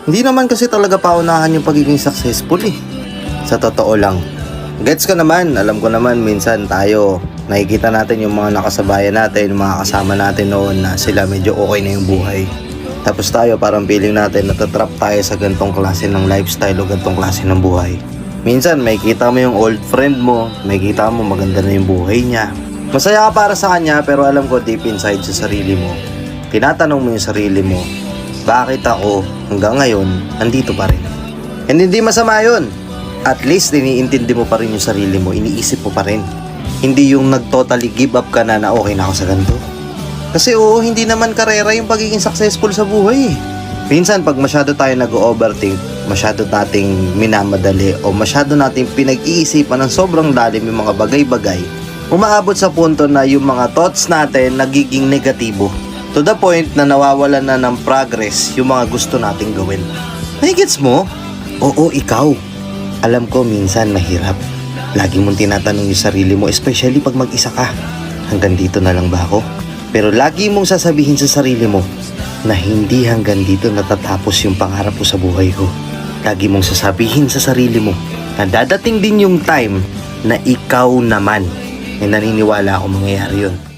Hindi naman kasi talaga paunahan yung pagiging successful eh. Sa totoo lang. Gets ko naman, alam ko naman minsan tayo, nakikita natin yung mga nakasabayan natin, yung mga kasama natin noon na sila medyo okay na yung buhay. Tapos tayo parang feeling natin natatrap tayo sa gantong klase ng lifestyle o gantong klase ng buhay. Minsan may kita mo yung old friend mo, may kita mo maganda na yung buhay niya. Masaya ka para sa kanya pero alam ko deep inside sa sarili mo, tinatanong mo yung sarili mo, bakit ako hanggang ngayon andito pa rin? And hindi masama yun. At least iniintindi mo pa rin yung sarili mo, iniisip mo pa rin. Hindi yung nag-totally give up ka na okay na ako sa ganito. Kasi oo, hindi naman karera yung pagiging successful sa buhay eh. Minsan pag masyado tayo nag-overthink, masyado nating minamadali o masyado nating pinag-iisipan ng sobrang lalim yung mga bagay-bagay, umaabot sa punto na yung mga thoughts natin nagiging negatibo. To the point na nawawalan na ng progress yung mga gusto nating gawin. Nakigets mo? Oo, ikaw. Alam ko minsan mahirap. Lagi mong tinatanong yung sarili mo, especially pag mag-isa ka. Hanggang dito na lang ba ako? Pero lagi mong sasabihin sa sarili mo na hindi hanggang dito natatapos yung pangarap ko sa buhay ko. Lagi mong sasabihin sa sarili mo na dadating din yung time na ikaw naman. Naniniwala ako mangyayari yun.